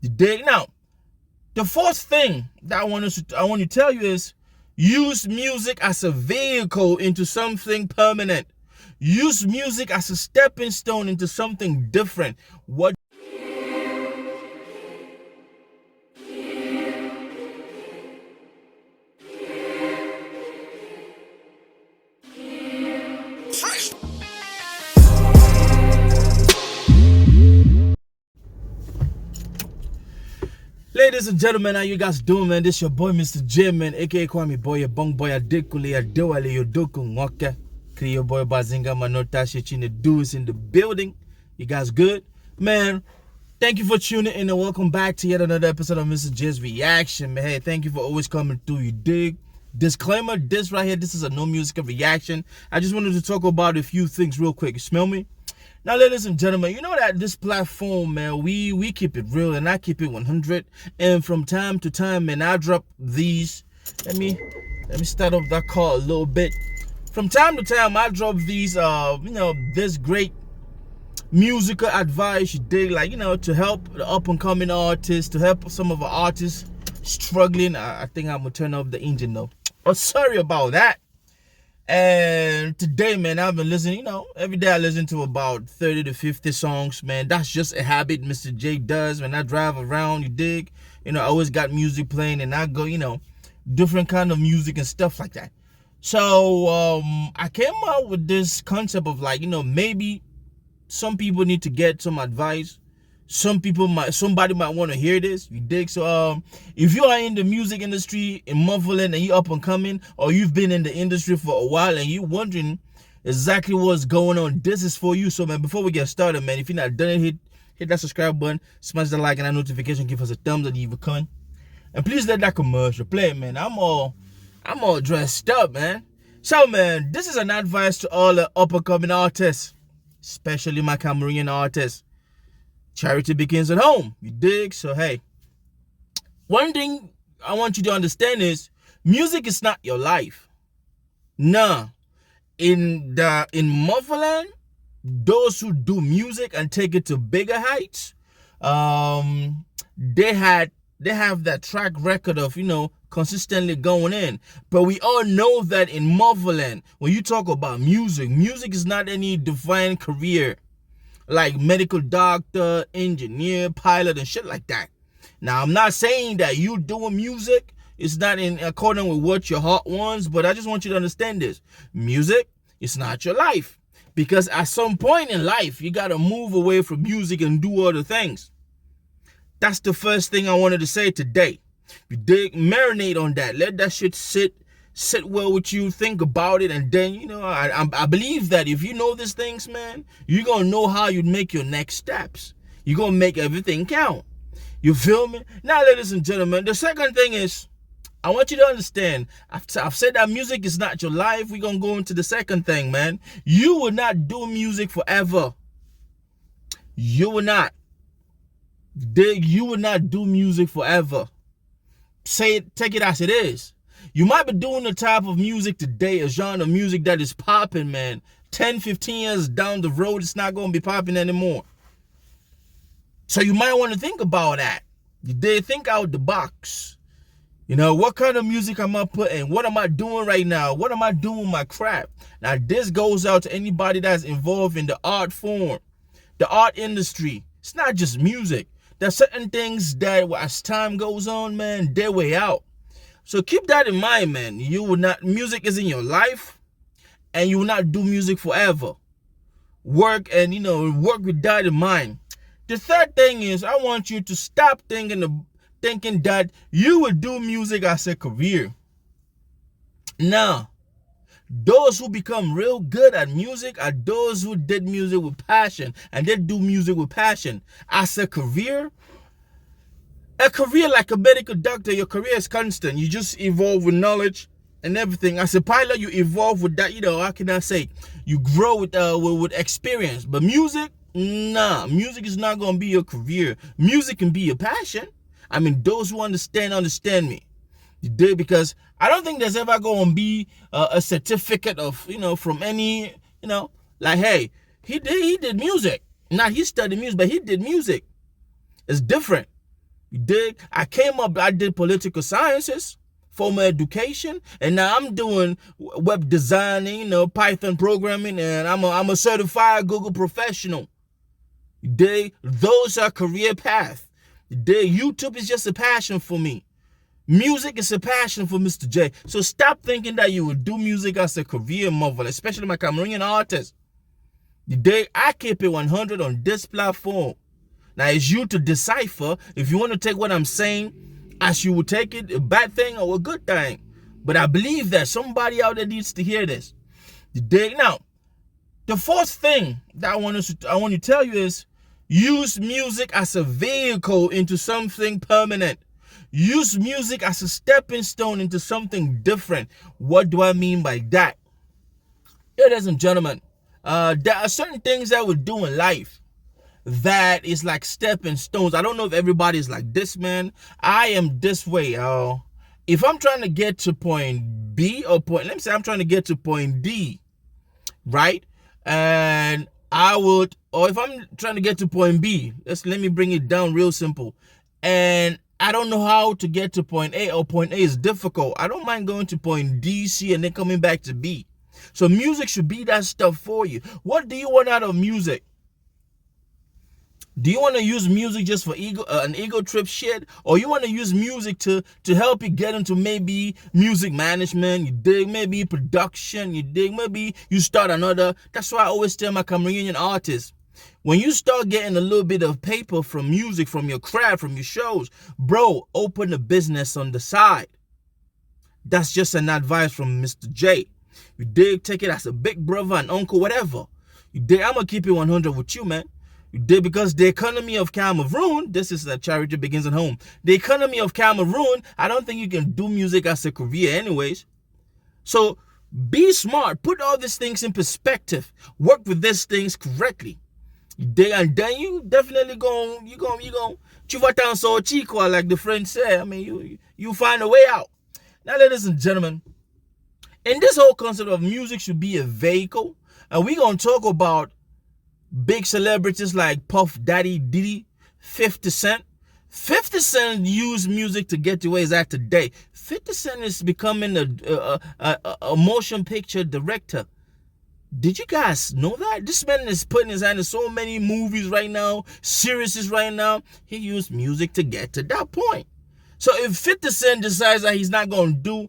You dig? Now, the fourth thing that I want to tell you is use music as a vehicle into something permanent. Use music as a stepping stone into something different. What Ladies and gentlemen, how you guys doing, man? This your boy, MisterJaay, man, aka Kwame, boy, Egbong, boy, Adekunle, Adewale, Odugwu, Nwoke, Krio, boy, Bazinga, Manor, the dudes in the building. You guys good? Man, thank you for tuning in and welcome back to yet another episode of MisterJaay's Reaction, man. Hey, thank you for always coming through, you dig? Disclaimer, this right here, this is a no music reaction. I just wanted to talk about a few things real quick. You smell me? Now, ladies and gentlemen, you know that this platform, man, we keep it real and I keep it 100. And from time to time, man, I drop these. Let me start off that call a little bit. From time to time, I drop these, this great musical advice, you dig, like, to help the up-and-coming artists, to help some of our artists struggling. I think I'm gonna turn off the engine though. Oh, sorry about that. And today, man, I've been listening, every day I listen to about 30 to 50 songs, man. That's just a habit MisterJaay does when I drive around, you dig? I always got music playing and I go, different kind of music and stuff like that. So, I came out with this concept of like, maybe some people need to get some advice. Somebody might want to hear this, you dig? So if you are in the music industry in Muffling and you up and coming, or you've been in the industry for a while and you wondering exactly what's going on, this is for you. So man, before we get started, man, if you're not done it, hit that subscribe button, smash the like and that notification, give us a thumbs up, leave a comment, and please let that commercial play, man. I'm all dressed up, man. So man, this is an advice to all the up and coming artists, especially my Cameroonian artists. Charity begins at home, you dig? So hey, one thing I want you to understand is music is not your life. Nah, in Motherland, those who do music and take it to bigger heights, they have that track record of consistently going in. But we all know that in Motherland, when you talk about music is not any defined career like medical doctor, engineer, pilot, and shit like that. Now, I'm not saying that you doing music is not in accordance with what your heart wants, but I just want you to understand this. Music is not your life. Because at some point in life, you got to move away from music and do other things. That's the first thing I wanted to say today. You dig? Marinate on that. Let that shit sit well with you, think about it, and then I believe that if you know these things, man, you're gonna know how you make your next steps. You're gonna make everything count. You feel me? Now, ladies and gentlemen, the second thing is I want you to understand, I've said that music is not your life. We're gonna go into the second thing, man. You will not do music forever. You will not. You will not do music forever. Take it as it is. You might be doing the type of music today, a genre of music that is popping, man. 10, 15 years down the road, it's not going to be popping anymore. So you might want to think about that. You did think out the box. What kind of music am I putting? What am I doing right now? What am I doing with my craft? Now, this goes out to anybody that's involved in the art form, the art industry. It's not just music. There's certain things that as time goes on, man, they're way out. So keep that in mind, man. Music is in your life, and you will not do music forever. Work with that in mind. The third thing is I want you to stop thinking that you will do music as a career. Now, those who become real good at music are those who did music with passion, and they do music with passion. As a career like a medical doctor, your career is constant. You just evolve with knowledge and everything. As a pilot, you evolve with that, how can I say? You grow with experience. But music, nah, music is not going to be your career. Music can be your passion. I mean, those who understand me. You did, because I don't think there's ever going to be a certificate of, from any, like, hey, he did music. Not he studied music, but he did music. It's different. You dig? I came up, I did political sciences, formal education, and now I'm doing web designing, Python programming, and I'm a certified Google professional. You dig? Those are career paths. You dig? YouTube is just a passion for me. Music is a passion for Mr. J. So stop thinking that you would do music as a career model, especially my Cameroonian artists. You dig? I keep it 100 on this platform. Now, it's you to decipher if you want to take what I'm saying as you would take it, a bad thing or a good thing. But I believe that somebody out there needs to hear this. You dig? Now, the fourth thing that I want to tell you is use music as a vehicle into something permanent. Use music as a stepping stone into something different. What do I mean by that? Ladies and gentlemen, there are certain things that we do in life that is like stepping stones. I don't know if everybody's like this, man. I am this way. If I'm trying to get to point B let me say I'm trying to get to point D, right? And or if I'm trying to get to point B, let me bring it down real simple. And I don't know how to get to point A, or point A is difficult. I don't mind going to point D, C, and then coming back to B. So music should be that stuff for you. What do you want out of music? Do you want to use music just for an ego trip shit? Or you want to use music to help you get into maybe music management, you dig, maybe production, you dig, maybe you start another. That's why I always tell my Cameroonian artists, when you start getting a little bit of paper from music, from your craft, from your shows, bro, open a business on the side. That's just an advice from Mr. J. You dig, take it as a big brother and uncle, whatever. You dig, I'm going to keep it 100 with you, man. You dig, because the economy of Cameroon, this is a charity begins at home. The economy of Cameroon, I don't think you can do music as a career anyways. So be smart, put all these things in perspective, work with these things correctly. You dig, and then you definitely going chuvatan so chico, like the French say. I mean, you find a way out. Now, ladies and gentlemen, in this whole concept of music should be a vehicle, and we're going to talk about big celebrities like Puff Daddy, Diddy, 50 Cent. 50 Cent used music to get to where he's at today. 50 Cent is becoming a motion picture director. Did you guys know that? This man is putting his hand in so many movies right now, series right now. He used music to get to that point. So if 50 Cent decides that he's not going to do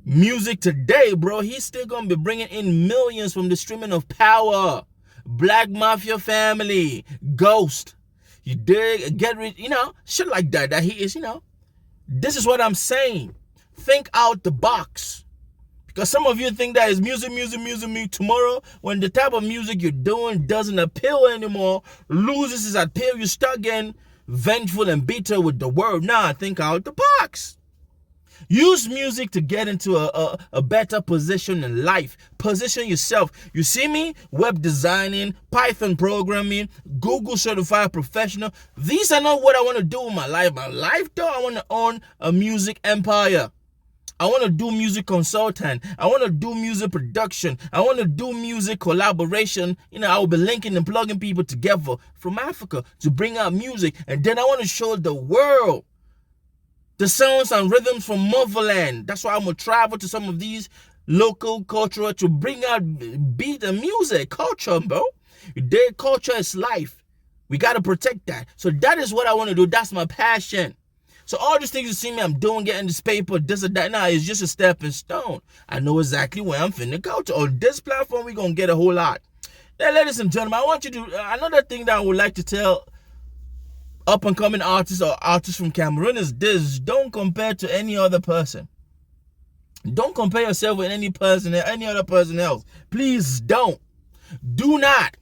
music today, bro, he's still going to be bringing in millions from the streaming of Power, Black Mafia Family, Ghost. You dig? Get rid, shit like that. That he is, This is what I'm saying. Think out the box. Because some of you think that is music. Tomorrow, when the type of music you're doing doesn't appeal anymore, loses its appeal, you start getting vengeful and bitter with the world. Nah, think out the box. Use music to get into a better position in life. Position yourself. You see me? Web designing, Python programming, Google certified professional. These are not what I want to do in my life. My life, though, I want to own a music empire. I want to do music consultant. I want to do music production. I want to do music collaboration. I will be linking and plugging people together from Africa to bring out music. And then I want to show the world the sounds and rhythms from motherland. That's why I'm going to travel to some of these local culture to bring out beat and music. Culture, bro. Their culture is life. We got to protect that. So that is what I want to do. That's my passion. So all these things you see me, I'm doing, getting this paper, this or that, now it's just a stepping stone. I know exactly where I'm finna go to. On this platform, we're going to get a whole lot. Now, ladies and gentlemen, I want you to, another thing that I would like to tell up-and-coming artists or artists from Cameroon is this: don't compare to any other person. Don't compare yourself with any person, any other person else. Please don't. Do not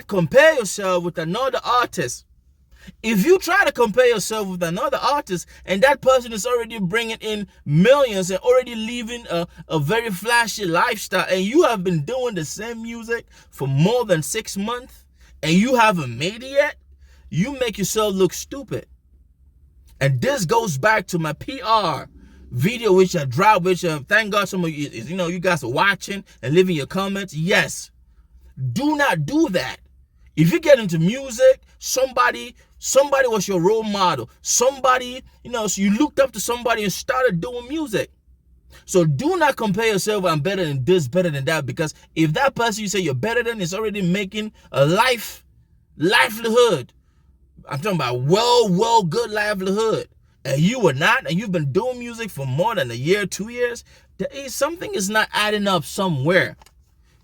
compare yourself with another artist. If you try to compare yourself with another artist and that person is already bringing in millions and already living a very flashy lifestyle, and you have been doing the same music for more than 6 months and you haven't made it yet, you make yourself look stupid. And this goes back to my PR video, which I dropped, which thank God some of you, you guys are watching and leaving your comments. Yes, do not do that. If you get into music, somebody was your role model. Somebody, so you looked up to somebody and started doing music. So do not compare yourself, I'm better than this, better than that, because if that person you say you're better than is already making a livelihood, I'm talking about well good livelihood, and you are not, and you've been doing music for more than a year, 2 years, something is not adding up somewhere.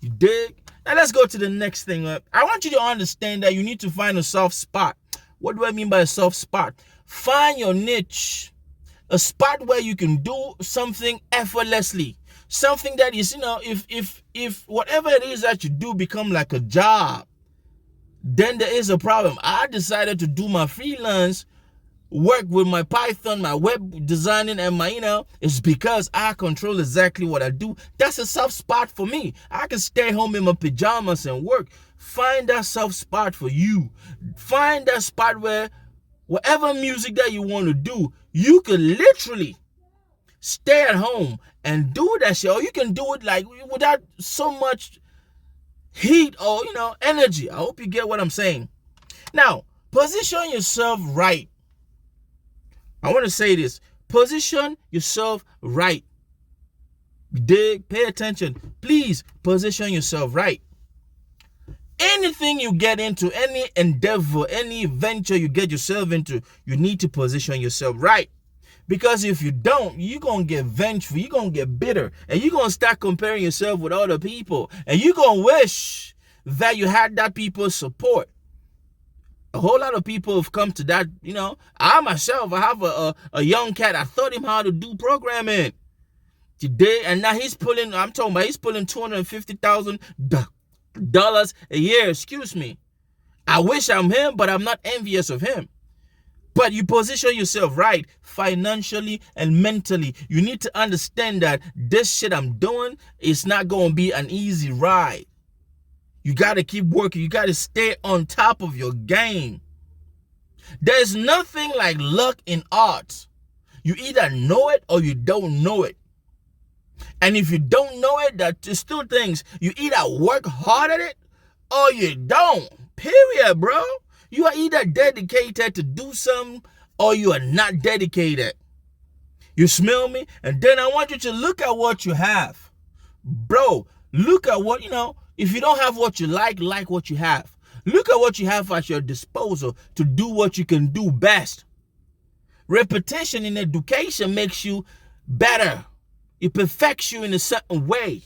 You dig? Now let's go to the next thing. I want you to understand that you need to find a soft spot. What do I mean by a soft spot? Find your niche. A spot where you can do something effortlessly. Something that is, if whatever it is that you do become like a job, then there is a problem. I decided to do my freelance work with my Python, my web designing, and my, it's because I control exactly what I do. That's a soft spot for me. I can stay home in my pajamas and work. Find that soft spot for you. Find that spot where whatever music that you want to do, you can literally stay at home and do that shit. Or you can do it like without so much heat or, energy. I hope you get what I'm saying. Now, position yourself right. I want to say this. Position yourself right. Dig, pay attention. Please position yourself right. Anything you get into, any endeavor, any venture you get yourself into, you need to position yourself right. Because if you don't, you're going to get vengeful, you're going to get bitter, and you're going to start comparing yourself with other people. And you're going to wish that you had that people's support. A whole lot of people have come to that, I myself, I have a young cat. I taught him how to do programming today, and now he's pulling $250,000 a year. Excuse me. I wish I'm him, but I'm not envious of him. But you position yourself right financially and mentally. You need to understand that this shit I'm doing is not going to be an easy ride. You got to keep working. You got to stay on top of your game. There's nothing like luck in art. You either know it or you don't know it. And if you don't know it, that's still things. You either work hard at it or you don't. Period, bro. You are either dedicated to do something or you are not dedicated. You smell me? And then I want you to look at what you have. Bro, look at what, if you don't have what you like what you have. Look at what you have at your disposal to do what you can do best. Repetition in education makes you better. It perfects you in a certain way.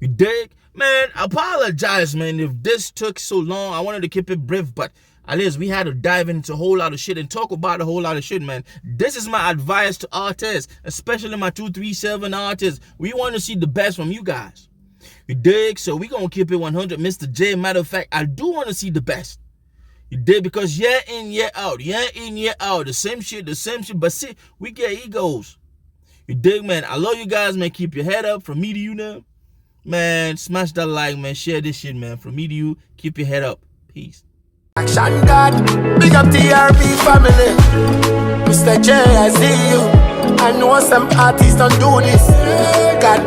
You dig? Man, I apologize, man, if this took so long. I wanted to keep it brief, but at least we had to dive into a whole lot of shit and talk about a whole lot of shit, man. This is my advice to artists, especially my 237 artists. We want to see the best from you guys. You dig? So we going to keep it 100. MisterJaay, matter of fact, I do want to see the best. You dig? Because year in, year out, the same shit, but see, we get egos. You dig, man? I love you guys, man. Keep your head up. From me to you now. Man, smash that like, man. Share this shit, man. From me to you, keep your head up. Peace. Action God, big up TRB family. MisterJaay, I see you. I know some artists don't do this. God